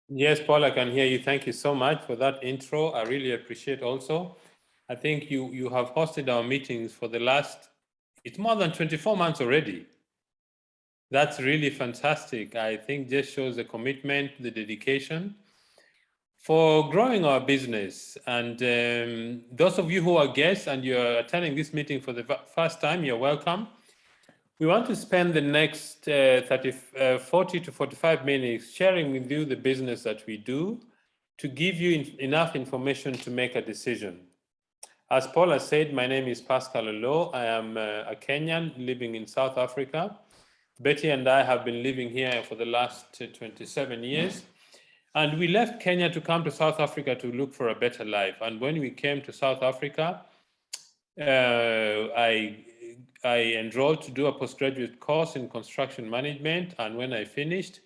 Yes, Paul, I can hear you. Thank you so much for that intro. I really appreciate also. I think you have hosted our meetings for the last, it's more than 24 months already. That's really fantastic. I think just shows the commitment, the dedication for growing our business. And those of you who are guests and you're attending this meeting for the first time, you're welcome. We want to spend the next 40 to 45 minutes sharing with you the business that we do to give you enough information to make a decision. As Paul has said, my name is Pascal Oloo. I am a Kenyan living in South Africa. Betty and I have been living here for the last 27 years. And we left Kenya to come to South Africa to look for a better life. And when we came to South Africa, I enrolled to do a postgraduate course in construction management. And when I finished,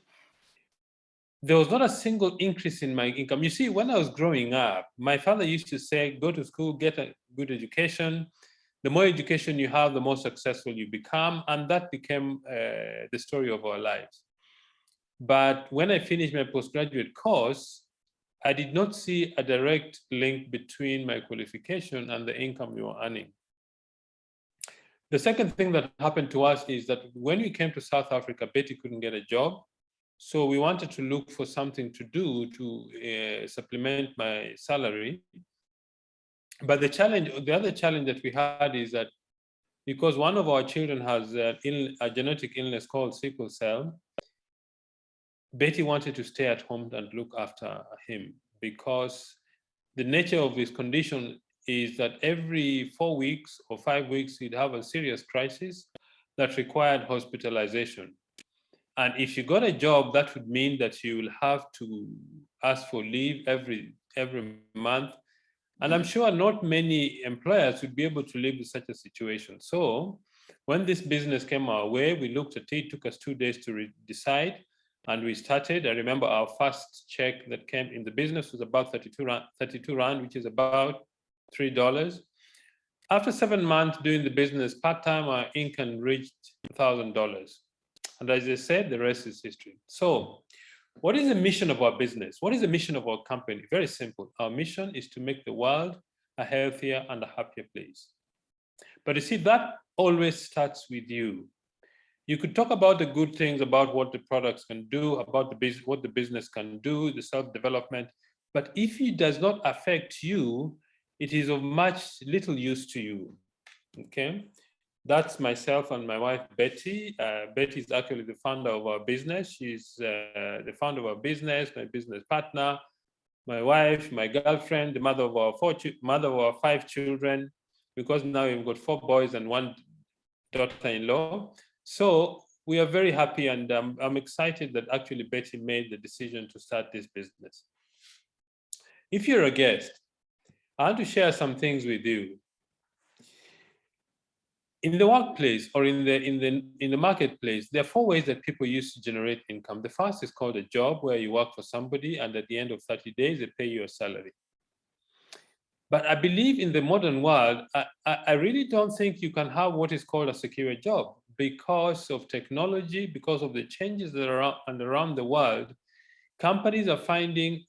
there was not a single increase in my income. You see, when I was growing up, my father used to say, go to school, get a good education. The more education you have, the more successful you become. And that became the story of our lives. But when I finished my postgraduate course, I did not see a direct link between my qualification and the income we were earning. The second thing that happened to us is that when we came to South Africa, Betty couldn't get a job. So we wanted to look for something to do to supplement my salary. But the other challenge that we had is that because one of our children has a genetic illness called sickle cell, Betty wanted to stay at home and look after him because the nature of his condition is that every 4 weeks or 5 weeks, he'd have a serious crisis that required hospitalization. And if you got a job, that would mean that you will have to ask for leave every month. And I'm sure not many employers would be able to live with such a situation. So when this business came our way, we looked at it, took us 2 days to decide, and we started. I remember our first check that came in the business was about 32 rand, which is about $3. After 7 months doing the business part-time, our income reached $1,000. And as I said, the rest is history. So what is the mission of our business? What is the mission of our company? Very simple. Our mission is to make the world a healthier and a happier place. But you see, that always starts with you. You could talk about the good things about what the products can do, about what the business can do, the self-development. But if it does not affect you, it is of much little use to you. Okay? That's myself and my wife, Betty. Betty is actually the founder of our business. She's the founder of our business, my business partner, my wife, my girlfriend, the mother of our 5 children, because now we've got 4 boys and 1 daughter-in-law. So we are very happy, and I'm excited that actually Betty made the decision to start this business. If you're a guest, I want to share some things with you. In the workplace or in the marketplace, there are 4 ways that people use to generate income. The first is called a job, where you work for somebody, and at the end of 30 days, they pay you a salary. But I believe in the modern world, I really don't think you can have what is called a secure job because of technology, because of the changes that are around the world. Companies are finding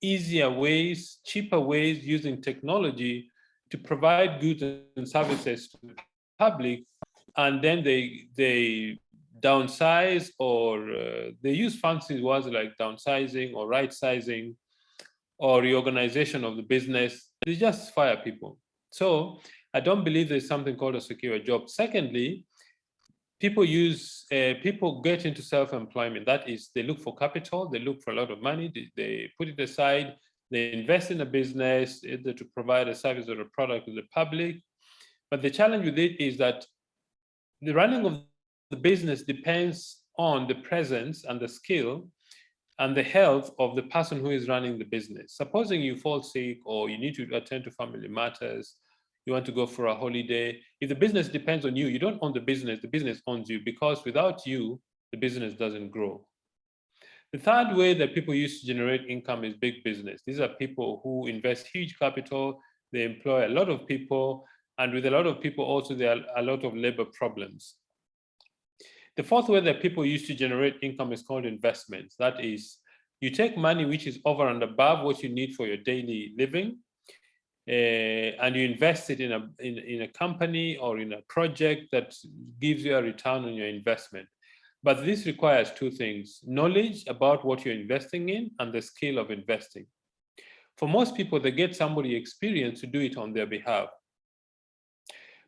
easier ways, cheaper ways using technology to provide goods and services to the public, and then they downsize or they use fancy words like downsizing or right sizing or reorganization of the business. They just fire people. So I don't believe there's something called a secure job. Secondly, people get into self-employment. That is, they look for capital, they look for a lot of money, they put it aside, they invest in a business either to provide a service or a product to the public. But the challenge with it is that the running of the business depends on the presence and the skill and the health of the person who is running the business. Supposing you fall sick or you need to attend to family matters, you want to go for a holiday. If the business depends on you, you don't own the business owns you, because without you, the business doesn't grow. The third way that people use to generate income is big business. These are people who invest huge capital, they employ a lot of people, and with a lot of people also there are a lot of labor problems. The fourth way that people use to generate income is called investments. That is, You take money which is over and above what you need for your daily living, and you invest it in a company or in a project that gives you a return on your investment. But this requires two things: knowledge about what you're investing in and the skill of investing. For most people, they get somebody experienced to do it on their behalf.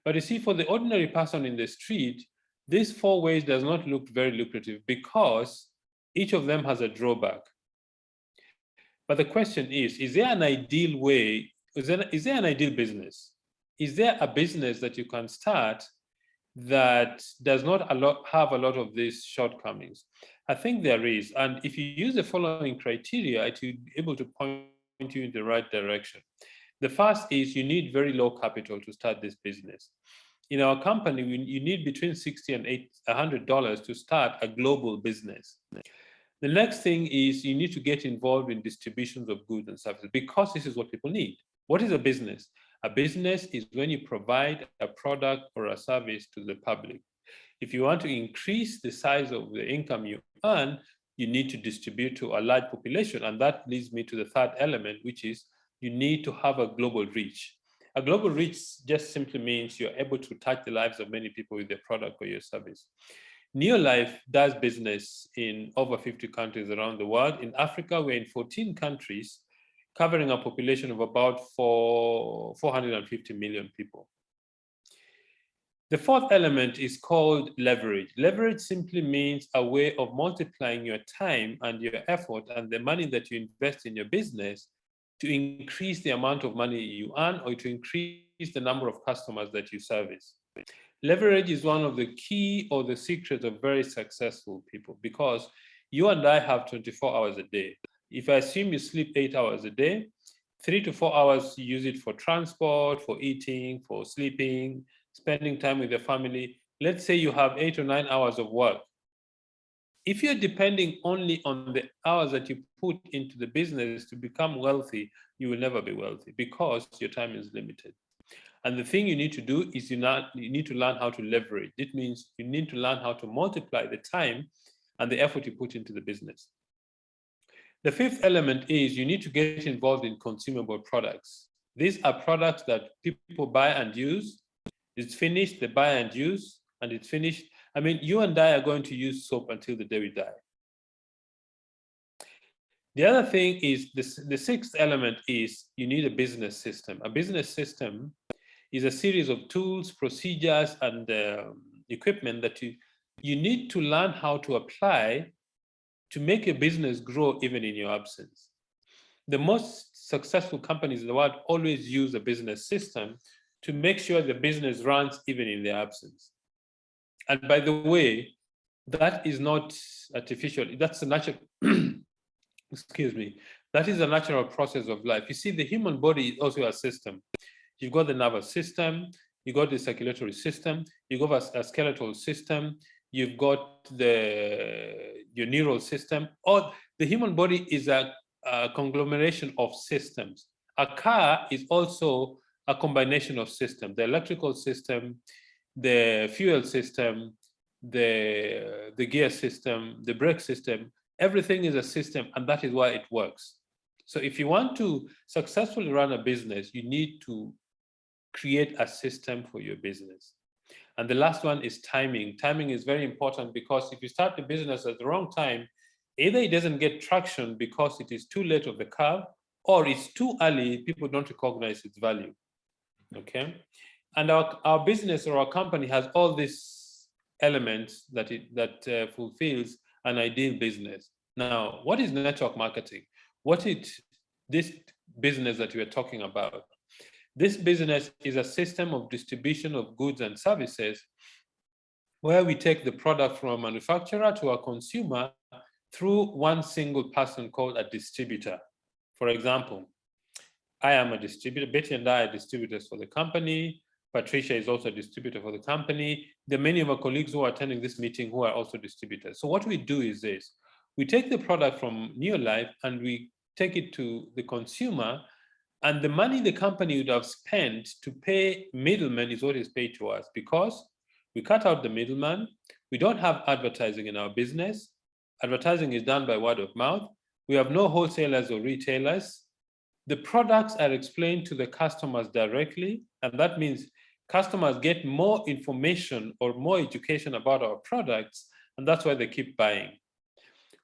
But you see, for the ordinary person in the street, these four ways does not look very lucrative because each of them has a drawback. But the question is there an ideal way? Is there an ideal business? Is there a business that you can start that does not have a lot of these shortcomings? I think there is. And if you use the following criteria, it will be able to point you in the right direction. The first is you need very low capital to start this business. In our company, you need between $60 and $100 to start a global business. The next thing is you need to get involved in distributions of goods and services because this is what people need. What is a business? A business is when you provide a product or a service to the public. If you want to increase the size of the income you earn, you need to distribute to a large population. And that leads me to the third element, which is you need to have a global reach. A global reach just simply means you're able to touch the lives of many people with your product or your service. Neolife does business in over 50 countries around the world. In Africa, we're in 14 countries, covering a population of about 450 million people. The fourth element is called leverage. Leverage simply means a way of multiplying your time and your effort and the money that you invest in your business to increase the amount of money you earn or to increase the number of customers that you service. Leverage is one of the key or the secrets of very successful people because you and I have 24 hours a day. If I assume you sleep 8 hours a day, 3 to 4 hours you use it for transport, for eating, for sleeping, spending time with your family. Let's say you have 8 or 9 hours of work. If you're depending only on the hours that you put into the business to become wealthy, you will never be wealthy because your time is limited. And the thing you need to do is you need to learn how to leverage. It means you need to learn how to multiply the time and the effort you put into the business. The fifth element is you need to get involved in consumable products. These are products that people buy and use. It's finished, they buy and use, and it's finished. I mean, you and I are going to use soap until the day we die. The other thing is, the sixth element is you need a business system. A business system is a series of tools, procedures, and equipment that you need to learn how to apply to make your business grow even in your absence. The most successful companies in the world always use a business system to make sure the business runs even in their absence. And by the way, that is not artificial. That's a natural, excuse me, that is a natural process of life. You see, the human body is also a system. You've got the nervous system, you've got the circulatory system, you've got a skeletal system, you've got your neural system. Or the human body is a conglomeration of systems. A car is also a combination of systems: the electrical system, the fuel system, the gear system, the brake system. Everything is a system, and that is why it works. So if you want to successfully run a business, you need to create a system for your business. And the last one is timing. Timing is very important because if you start the business at the wrong time, either it doesn't get traction because it is too late of the curve, or it's too early, people don't recognize its value. Okay? And our business or our company has all these elements that fulfills an ideal business. Now, what is network marketing? What is this business that we are talking about? This business is a system of distribution of goods and services where we take the product from a manufacturer to a consumer through one single person called a distributor. For example, I am a distributor. Betty and I are distributors for the company. Patricia is also a distributor for the company. There are many of our colleagues who are attending this meeting who are also distributors. So what we do is this: we take the product from Neolife and we take it to the consumer, and the money the company would have spent to pay middlemen is what is paid to us, because we cut out the middleman. We don't have advertising in our business. Advertising is done by word of mouth. We have no wholesalers or retailers. The products are explained to the customers directly, and that means customers get more information or more education about our products, and that's why they keep buying.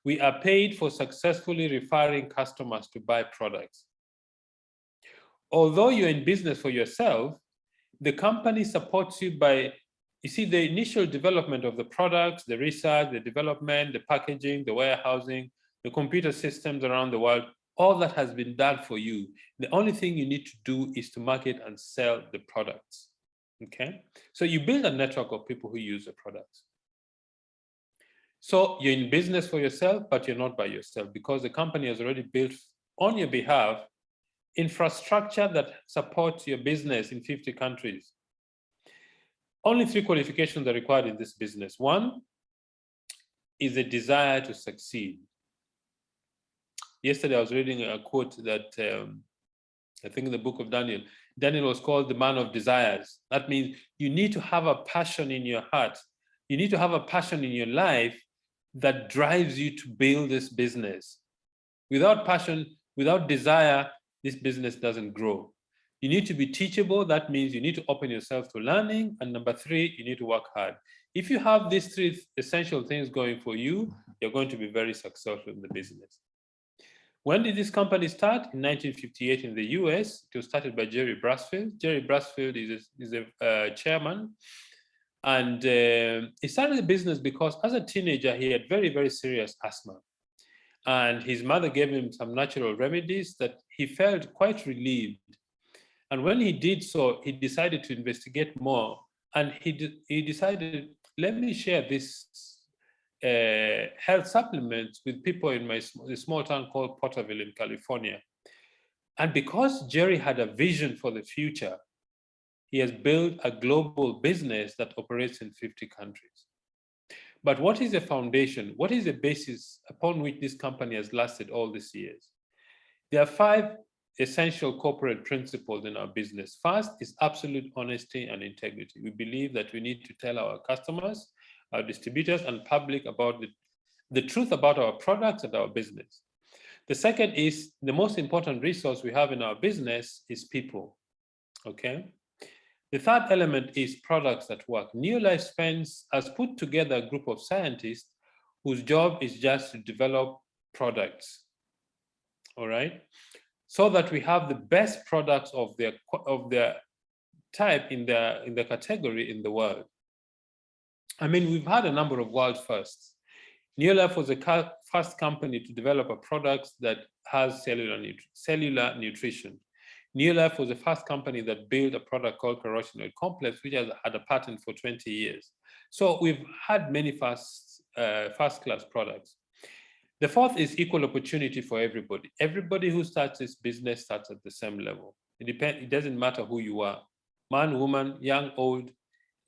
We are paid for successfully referring customers to buy products. Although you're in business for yourself, the company supports you by, you see, the initial development of the products, the research, the development, the packaging, the warehousing, the computer systems around the world, all that has been done for you. The only thing you need to do is to market and sell the products, okay? So you build a network of people who use the products. So you're in business for yourself, but you're not by yourself because the company has already built on your behalf infrastructure that supports your business in 50 countries. Only 3 qualifications are required in this business. One is a desire to succeed. Yesterday, I was reading a quote that I think in the book of Daniel, Daniel was called the man of desires. That means you need to have a passion in your heart. You need to have a passion in your life that drives you to build this business. Without passion, without desire, this business doesn't grow. You need to be teachable. That means you need to open yourself to learning. And number 3, you need to work hard. If you have these 3 essential things going for you, you're going to be very successful in the business. When did this company start? In 1958 in the US. It was started by Jerry Brasfield. Jerry Brasfield is a chairman. And he started the business because as a teenager, he had very, very serious asthma. And his mother gave him some natural remedies that he felt quite relieved. And when he did so, he decided to investigate more. And he decided, let me share this health supplements with people in the small town called Porterville in California. And because Jerry had a vision for the future, he has built a global business that operates in 50 countries. But what is the foundation? What is the basis upon which this company has lasted all these years? There are 5 essential corporate principles in our business. First is absolute honesty and integrity. We believe that we need to tell our customers, our distributors, and public about the truth about our products and our business. The second is the most important resource we have in our business is people, okay? The third element is products that work. Neolife has put together a group of scientists whose job is just to develop products, all right? So that we have the best products of their type in the category in the world. I mean, we've had a number of world firsts. Neolife was the first company to develop a product that has cellular nutrition. Neolife was the first company that built a product called carotenoid complex, which has had a patent for 20 years. So we've had many first-class products. The fourth is equal opportunity for everybody. Everybody who starts this business starts at the same level. It doesn't matter who you are, man, woman, young, old,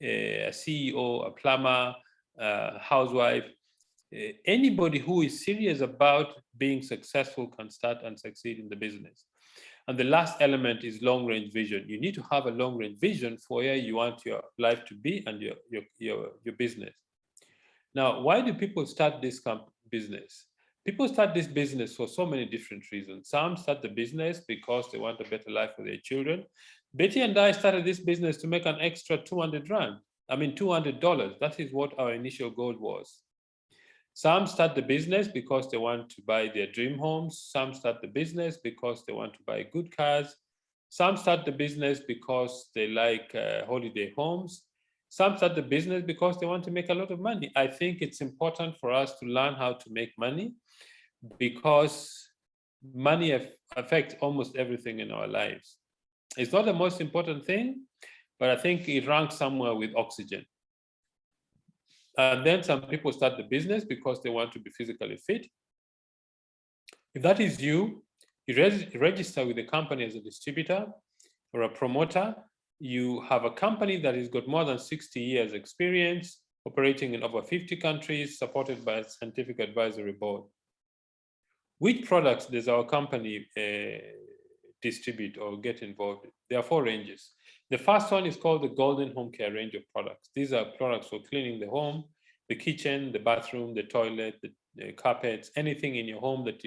a CEO, a plumber, a housewife. Anybody who is serious about being successful can start and succeed in the business. And the last element is long-range vision. You need to have a long-range vision for where you want your life to be and your business. Now, why do people start this business? People start this business for so many different reasons. Some start the business because they want a better life for their children. Betty and I started this business to make an extra $200. That is what our initial goal was. Some start the business because they want to buy their dream homes. Some start the business because they want to buy good cars. Some start the business because they like holiday homes. Some start the business because they want to make a lot of money. I think it's important for us to learn how to make money because money affects almost everything in our lives. It's not the most important thing, but I think it ranks somewhere with oxygen. And then some people start the business because they want to be physically fit. If that is you, you register with the company as a distributor or a promoter. You have a company that has got more than 60 years experience, operating in over 50 countries, supported by a scientific advisory board. Which products does our company distribute or get involved in? There are 4 ranges. The first one is called the Golden Home Care range of products. These are products for cleaning the home, the kitchen, the bathroom, the toilet, the carpets, anything in your home that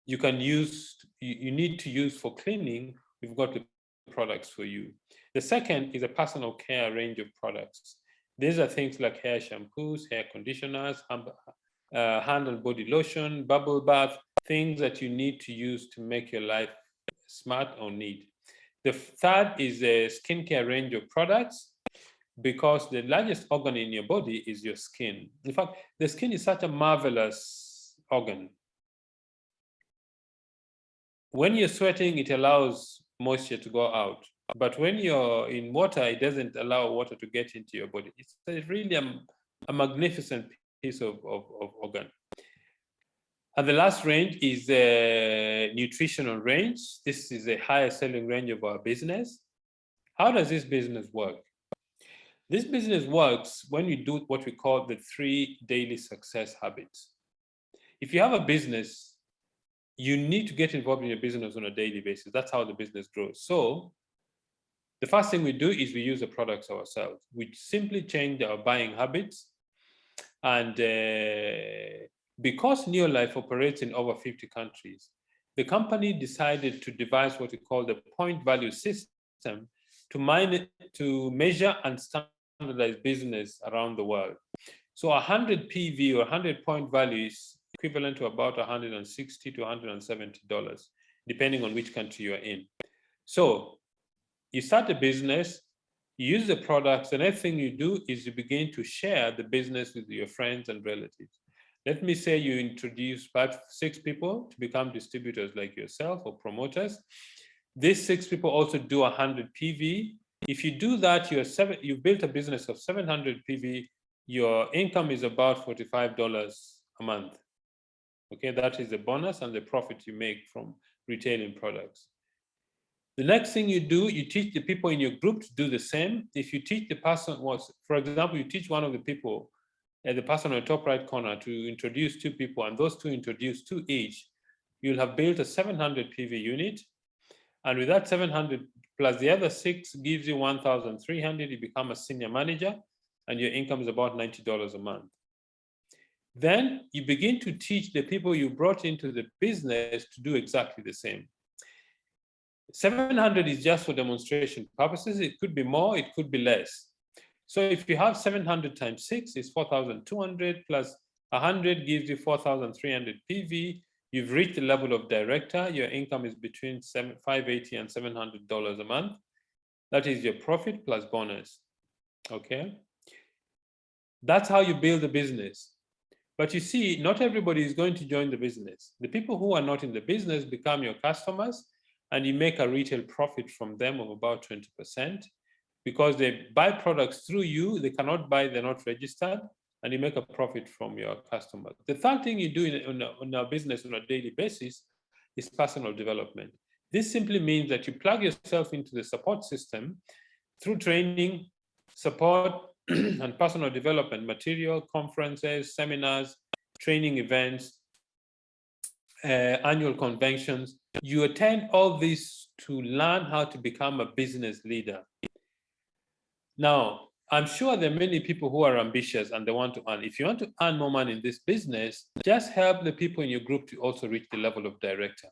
you can use, you need to use for cleaning, we've got the products for you. The second is a personal care range of products. These are things like hair shampoos, hair conditioners, hand and body lotion, bubble bath, things that you need to use to make your life smart or neat. The third is a skincare range of products, because the largest organ in your body is your skin. In fact, the skin is such a marvelous organ. When you're sweating, it allows moisture to go out. But when you're in water, it doesn't allow water to get into your body. It's really a magnificent piece of organ. And the last range is the nutritional range. This is a higher selling range of our business. How does this business work? This business works when you do what we call the 3 daily success habits. If you have a business, you need to get involved in your business on a daily basis. That's how the business grows. So the first thing we do is we use the products ourselves. We simply change our buying habits. And because Neolife operates in over 50 countries, the company decided to devise what we call the point value system to measure and standardize business around the world. So 100 PV or 100 point value is equivalent to about $160 to $170, depending on which country you're in. So you start a business, you use the products, the next thing you do is you begin to share the business with your friends and relatives. Let me say you introduce 6 people to become distributors like yourself or promoters. These 6 people also do 100 PV. If you do that, you've built a business of 700 PV, your income is about $45 a month. Okay, that is the bonus and the profit you make from retailing products. The next thing you do, you teach the people in your group to do the same. If you teach the person, for example, you teach one of the people, the person on the top right corner, to introduce 2 people, and those 2 introduce 2 each, you'll have built a 700 PV unit. And with that 700 plus the other 6 gives you 1,300, you become a senior manager, and your income is about $90 a month. Then you begin to teach the people you brought into the business to do exactly the same. 700 is just for demonstration purposes. It could be more, it could be less. So if you have 700 times 6 is 4,200 plus 100 gives you 4,300 PV. You've reached the level of director. Your income is between $580 and $700 a month. That is your profit plus bonus. Okay? That's how you build a business. But you see, not everybody is going to join the business. The people who are not in the business become your customers, and you make a retail profit from them of about 20%, because they buy products through you. They cannot buy, they're not registered, and you make a profit from your customers. The third thing you do in our business on a daily basis is personal development. This simply means that you plug yourself into the support system through training, support, and personal development material, conferences, seminars, training events, annual conventions. You attend all this to learn how to become a business leader. Now, I'm sure there are many people who are ambitious and they want to earn. If you want to earn more money in this business, just help the people in your group to also reach the level of director.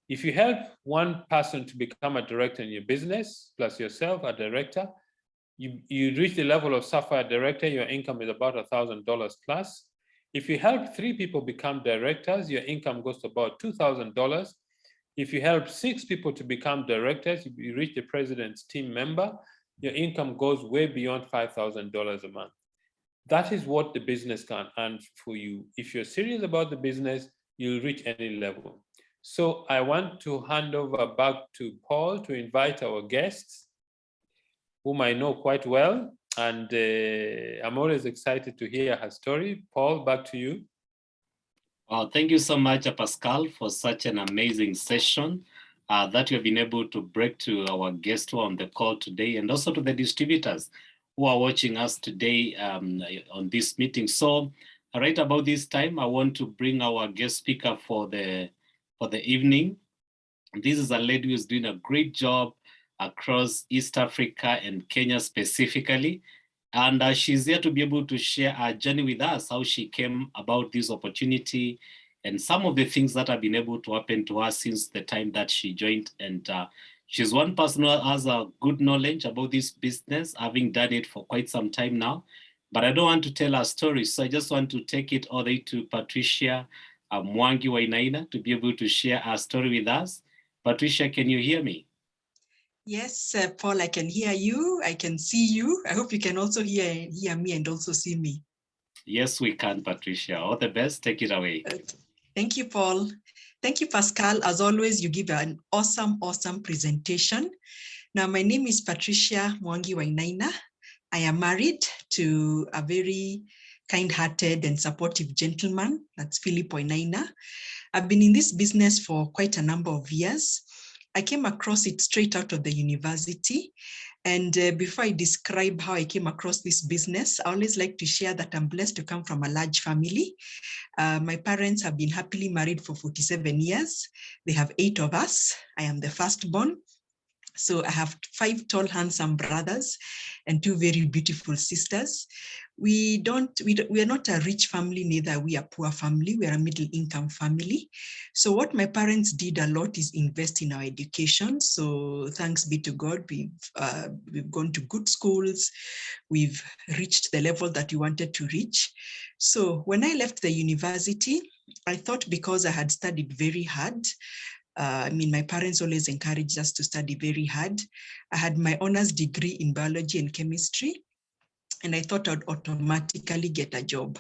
If you help one person to become a director in your business, plus yourself, a director, you reach the level of Sapphire director, your income is about $1,000 plus. If you help 3 people become directors, your income goes to about $2,000. If you help 6 people to become directors, you reach the president's team member, your income goes way beyond $5,000 a month. That is what the business can earn for you. If you're serious about the business, you'll reach any level. So I want to hand over back to Paul to invite our guests, whom I know quite well, and I'm always excited to hear her story. Paul, back to you. Thank you so much, Pascal, for such an amazing session that you have been able to break to our guests who are on the call today, and also to the distributors who are watching us today on this meeting. So right about this time, I want to bring our guest speaker for the evening. This is a lady who is doing a great job across East Africa and Kenya specifically. And she's here to be able to share her journey with us, how she came about this opportunity and some of the things that have been able to happen to her since the time that she joined. And she's one person who has a good knowledge about this business, having done it for quite some time now. But I don't want to tell her story, so I just want to take it all the way to Patricia Mwangi Wainaina to be able to share her story with us. Patricia, can you hear me? Yes, Paul, I can hear you. I can see you. I hope you can also hear me and also see me. Yes, we can, Patricia. All the best. Take it away. Okay. Thank you, Paul. Thank you, Pascal. As always, you give an awesome presentation. Now, my name is Patricia Mwangi Wainaina. I am married to a very kind-hearted and supportive gentleman. That's Philip Wainaina. I've been in this business for quite a number of years. I came across it straight out of the university. And before I describe how I came across this business, I always like to share that I'm blessed to come from a large family. My parents have been happily married for 47 years. They have 8 of us. I am the firstborn. So I have 5 tall, handsome brothers and 2 very beautiful sisters. We are not a rich family, neither are we a poor family. We are a middle income family. So what my parents did a lot is invest in our education. So thanks be to God, we've gone to good schools. We've reached the level that we wanted to reach. So when I left the university, I thought because I had studied very hard, my parents always encouraged us to study very hard. I had my honors degree in biology and chemistry, and I thought I'd automatically get a job.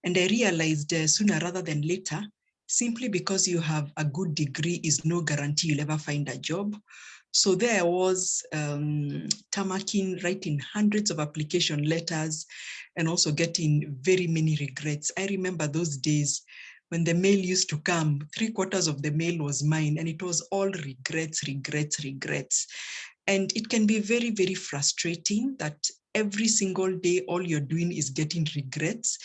And I realized sooner rather than later, simply because you have a good degree is no guarantee you'll ever find a job. So there I was tamaking, writing hundreds of application letters, and also getting very many regrets. I remember those days when the mail used to come, 3/4 of the mail was mine, and it was all regrets. And it can be very, very frustrating that every single day, all you're doing is getting regrets.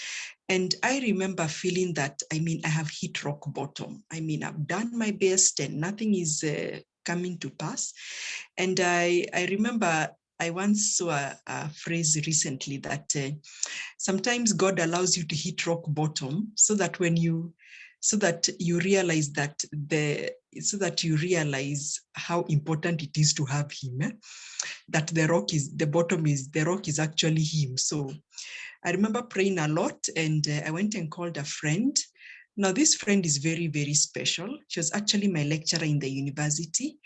And I remember feeling that, I have hit rock bottom. I've done my best and nothing is coming to pass. And I remember I once saw a phrase recently that sometimes God allows you to hit rock bottom so that you realize how important it is to have him. That the rock is actually him. So I remember praying a lot, and I went and called a friend. Now, this friend is very, very special. She was actually my lecturer in the university.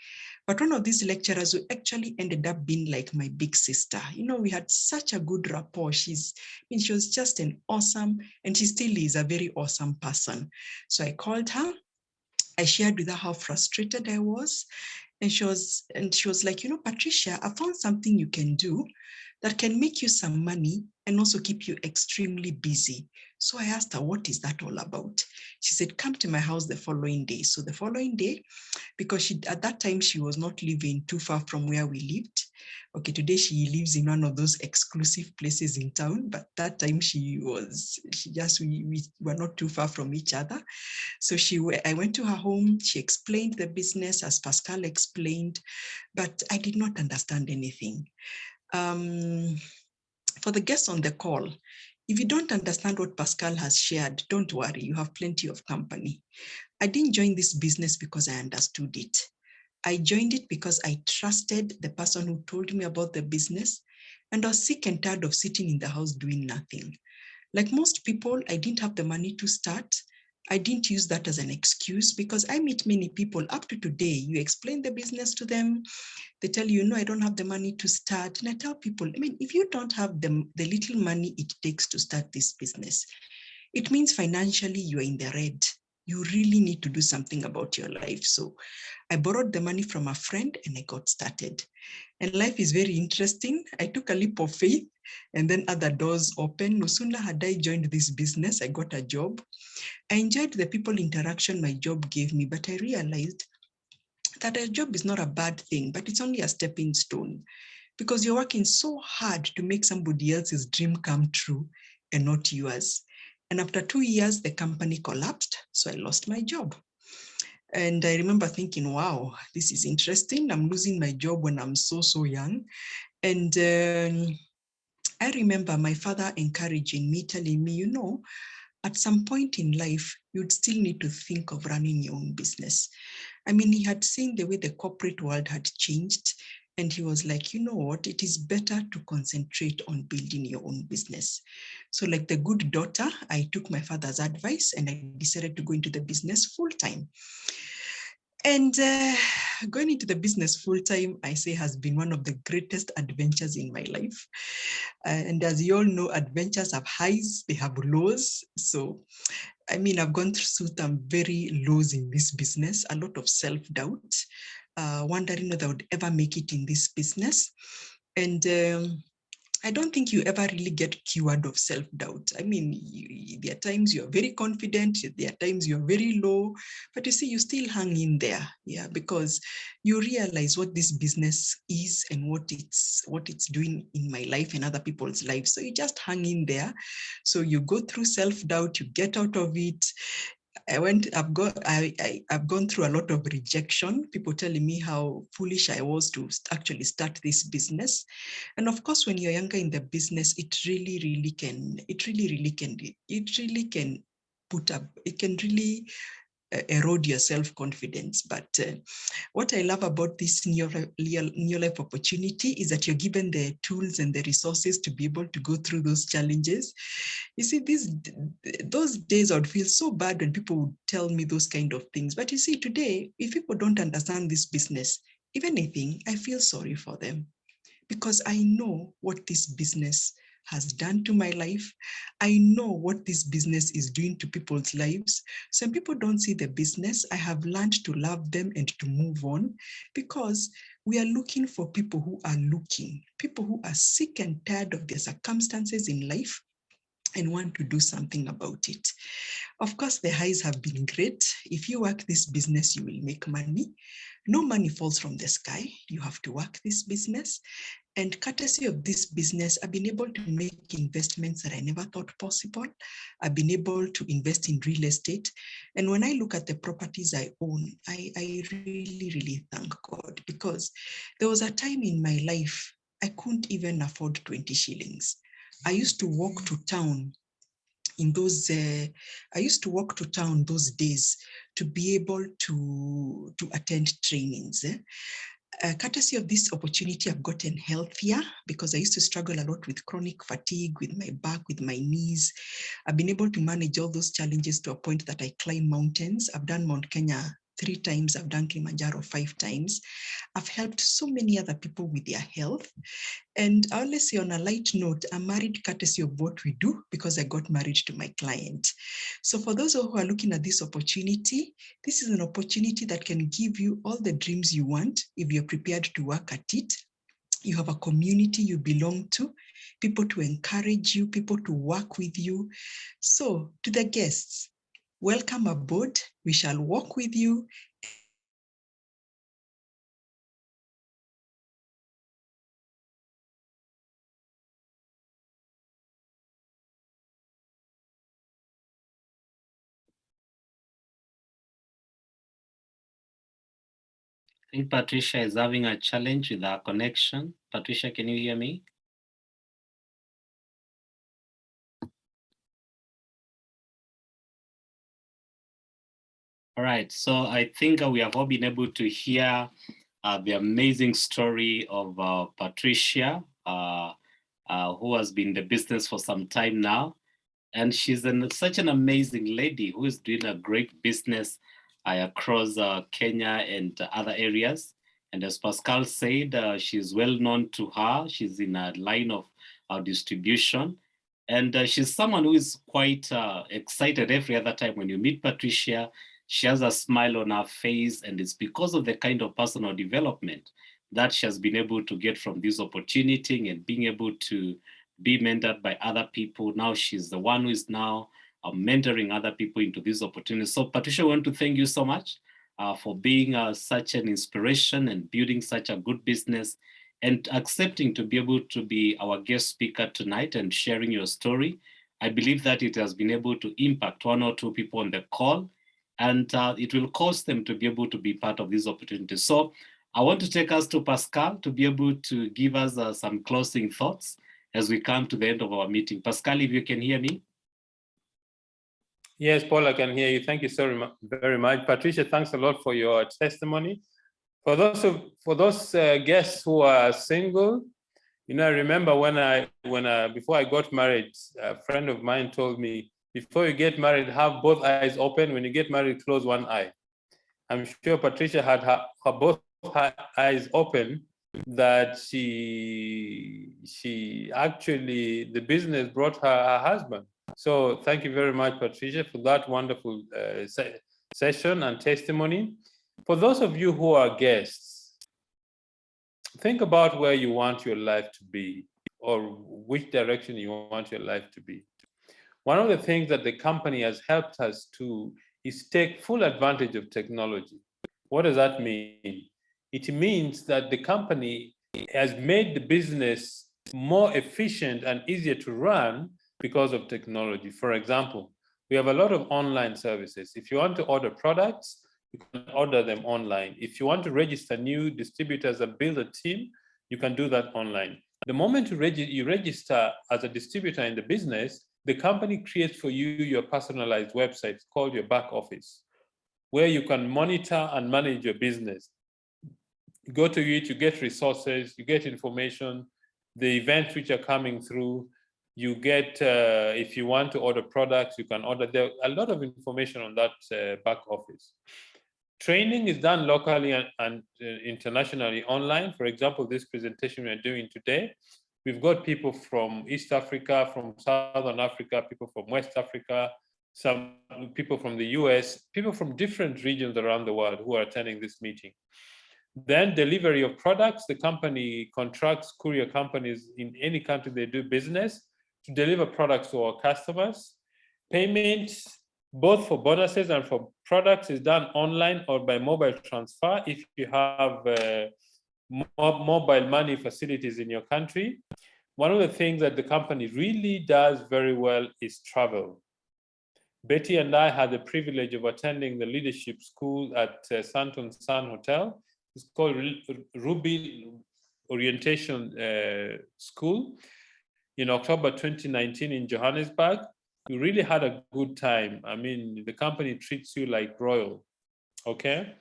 But one of these lecturers who actually ended up being like my big sister. We had such a good rapport. She was just an awesome, and she still is a very awesome person. So I called her. I shared with her how frustrated I was. And she was like, Patricia, I found something you can do that can make you some money and also keep you extremely busy. So I asked her, what is that all about? She said, come to my house the following day. So the following day, because at that time she was not living too far from where we lived. Okay, today she lives in one of those exclusive places in town, but that time we were not too far from each other. So I went to her home. She explained the business as Pascal explained, but I did not understand anything. For the guests on the call, if you don't understand what Pascal has shared, don't worry, you have plenty of company. I didn't join this business because I understood it. I joined it because I trusted the person who told me about the business, and I was sick and tired of sitting in the house doing nothing. Like most people, I didn't have the money to start. I didn't use that as an excuse because I meet many people up to today. You explain the business to them, they tell you, no, I don't have the money to start. And I tell people, if you don't have the little money it takes to start this business, it means financially you are in the red. You really need to do something about your life. So I borrowed the money from a friend and I got started. And life is very interesting. I took a leap of faith and then other doors opened. No sooner had I joined this business, I got a job. I enjoyed the people interaction my job gave me, but I realized that a job is not a bad thing, but it's only a stepping stone because you're working so hard to make somebody else's dream come true and not yours. And after 2 years, the company collapsed, so I lost my job. And I remember thinking, wow, this is interesting. I'm losing my job when I'm so young. And I remember my father encouraging me, telling me, at some point in life, you'd still need to think of running your own business. I mean, he had seen the way the corporate world had changed, and he was like, you know what, it is better to concentrate on building your own business. So like the good daughter, I took my father's advice and I decided to go into the business full time. And going into the business full time, I say, has been one of the greatest adventures in my life. And as you all know, adventures have highs, they have lows. So, I mean, I've gone through some very lows in this business, a lot of self-doubt, wondering whether I would ever make it in this business. And I don't think you ever really get cured of self-doubt. I mean, there are times you're very confident, there are times you're very low, but you see, you still hang in there, yeah, because you realize what this business is and what it's doing in my life and other people's lives. So you just hang in there. So you go through self-doubt, you get out of it. I've gone through a lot of rejection, people telling me how foolish I was to actually start this business. And of course, when you're younger in the business, it really can erode your self-confidence. But what I love about this Neolife opportunity is that you're given the tools and the resources to be able to go through those challenges. You see, those days I would feel so bad when people would tell me those kind of things. But you see, today, if people don't understand this business, if anything, I feel sorry for them, because I know what this business has done to my life. I know what this business is doing to people's lives. Some people don't see the business. I have learned to love them and to move on, because we are looking for people who are sick and tired of their circumstances in life and want to do something about it. Of course, the highs have been great. If you work this business, you will make money. No money falls from the sky. You have to work this business. And courtesy of this business, I've been able to make investments that I never thought possible. I've been able to invest in real estate. And when I look at the properties I own, I really thank God, because there was a time in my life I couldn't even afford 20 shillings. I used to walk to town those days to be able to attend trainings. Courtesy of this opportunity, I've gotten healthier, because I used to struggle a lot with chronic fatigue, with my back, with my knees. I've been able to manage all those challenges to a point that I climb mountains. I've done Mount Kenya 3 times. I've done Kilimanjaro 5 times. I've helped so many other people with their health. And I always say, on a light note, I'm married courtesy of what we do, because I got married to my client. So for those who are looking at this opportunity, this is an opportunity that can give you all the dreams you want if you're prepared to work at it. You have a community you belong to, people to encourage you, people to work with you. So to the guests, welcome aboard. We shall walk with you. I think Patricia is having a challenge with our connection. Patricia, can you hear me? All right, so I think we have all been able to hear the amazing story of Patricia, who has been in the business for some time now. And she's such an amazing lady who is doing a great business across Kenya and other areas. And as Pascal said, she's well known to her. She's in a line of distribution. And she's someone who is quite excited every other time when you meet Patricia. She has a smile on her face, and it's because of the kind of personal development that she has been able to get from this opportunity and being able to be mentored by other people. Now she's the one who is now mentoring other people into this opportunity. So Patricia, I want to thank you so much for being such an inspiration and building such a good business and accepting to be able to be our guest speaker tonight and sharing your story. I believe that it has been able to impact 1 or 2 people on the call, and it will cause them to be able to be part of this opportunity. So I want to take us to Pascal to be able to give us some closing thoughts as we come to the end of our meeting. Pascal, if you can hear me. Yes, Paul, I can hear you. Thank you so very much. Patricia, thanks a lot for your testimony. For those guests who are single, you know, I remember before I got married, a friend of mine told me, before you get married, have both eyes open. When you get married, close one eye. I'm sure Patricia had both her eyes open, that she actually, the business brought her husband. So thank you very much, Patricia, for that wonderful session and testimony. For those of you who are guests, think about where you want your life to be, or which direction you want your life to be. One of the things that the company has helped us to is take full advantage of technology. What does that mean? It means that the company has made the business more efficient and easier to run because of technology. For example, we have a lot of online services. If you want to order products, you can order them online. If you want to register new distributors and build a team, you can do that online. The moment you register as a distributor in the business, the company creates for you your personalized website called your back office, where you can monitor and manage your business. You go to it, you get resources, you get information, the events which are coming through, you get, if you want to order products, you can order. There a lot of information on that back office. Training is done locally and internationally online. For example, this presentation we're doing today, we've got people from East Africa, from Southern Africa, people from West Africa, some people from the US, people from different regions around the world who are attending this meeting. Then delivery of products, the company contracts courier companies in any country they do business to deliver products to our customers. Payments, both for bonuses and for products, is done online or by mobile transfer if you have mobile money facilities in your country. One of the things that the company really does very well is travel. Betty and I had the privilege of attending the leadership school at Santon Sun Hotel. It's called Ruby Orientation School in October 2019 in Johannesburg. We really had a good time. I mean, the company treats you like royal, okay?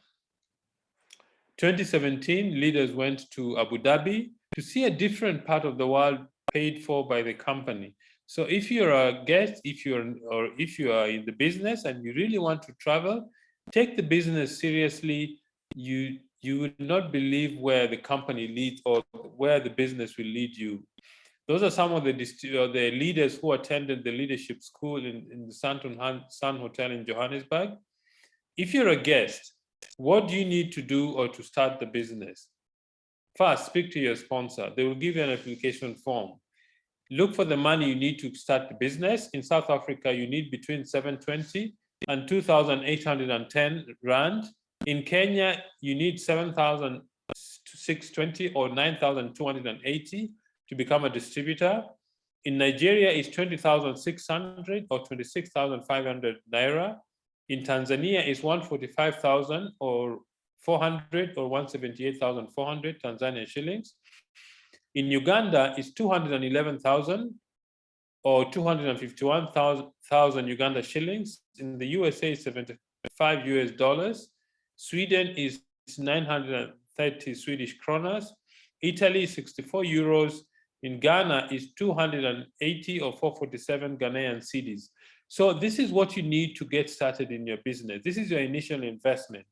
2017, leaders went to Abu Dhabi to see a different part of the world paid for by the company. So if you're a guest, if you are in the business and you really want to travel, take the business seriously. You would not believe where the company leads or where the business will lead you. Those are some of the leaders who attended the leadership school in the Santon Sun Hotel in Johannesburg. If you're a guest, what do you need to do or to start the business? First, speak to your sponsor. They will give you an application form. Look for the money you need to start the business. In South Africa, you need between 720 and 2,810 Rand. In Kenya, you need 7,620 or 9,280 to become a distributor. In Nigeria, it's 20,600 or 26,500 Naira. In Tanzania, it's 145,000 or 400 or 178,400 Tanzania shillings. In Uganda, it's 211,000 or 251,000 Uganda shillings. In the USA, it's 75 US dollars. Sweden is 930 Swedish kronas. Italy, 64 euros. In Ghana, is 280 or 447 Ghanaian cedis. So this is what you need to get started in your business. This is your initial investment.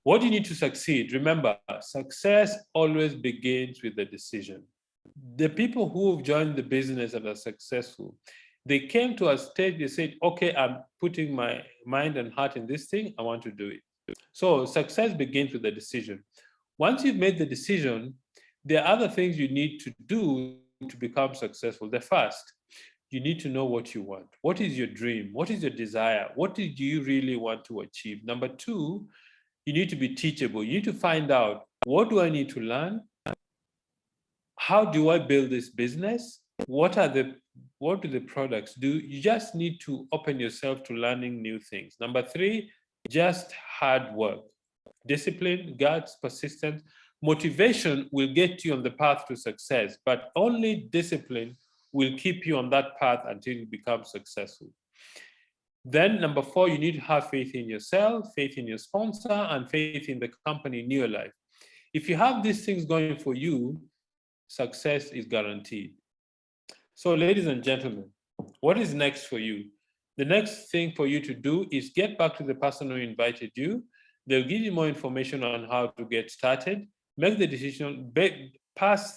What do you need to succeed? Remember, success always begins with a decision. The people who have joined the business and are successful, they came to a stage, they said, okay, I'm putting my mind and heart in this thing, I want to do it. So success begins with a decision. Once you've made the decision, there are other things you need to do to become successful. The first, you need to know what you want. What is your dream? What is your desire? What do you really want to achieve? Number two, you need to be teachable. You need to find out, what do I need to learn? How do I build this business? What do the products do? You just need to open yourself to learning new things. Number three, just hard work. Discipline, guts, persistence. Motivation will get you on the path to success, but only discipline will keep you on that path until you become successful. Then number 4, you need to have faith in yourself, faith in your sponsor, and faith in the company Neolife. If you have these things going for you, success is guaranteed. So ladies and gentlemen, what is next for you? The next thing for you to do is get back to the person who invited you. They'll give you more information on how to get started, make the decision, pay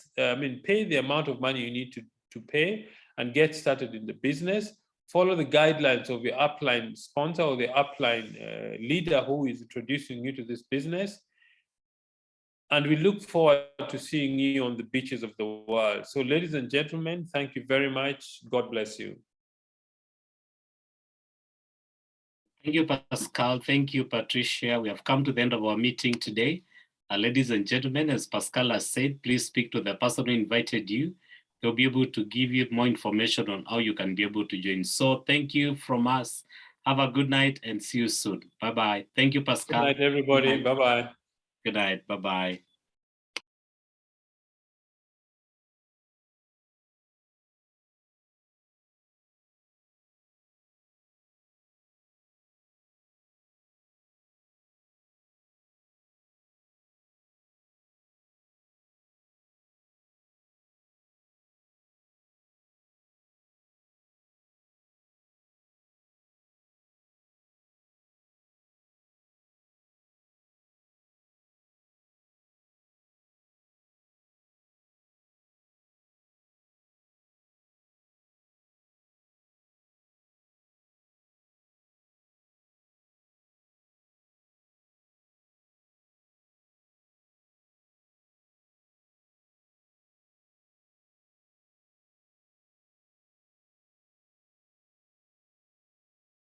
the amount of money you need to pay and get started in the business. Follow the guidelines of your upline sponsor or the upline leader who is introducing you to this business. And we look forward to seeing you on the beaches of the world. So ladies and gentlemen, thank you very much. God bless you. Thank you, Pascal. Thank you, Patricia. We have come to the end of our meeting today. Ladies and gentlemen, as Pascal has said, please speak to the person who invited you. They'll be able to give you more information on how you can be able to join. So thank you from us. Have a good night and see you soon. Bye-bye. Thank you, Pascal. Good night, everybody. Bye-bye. Good night. Bye-bye.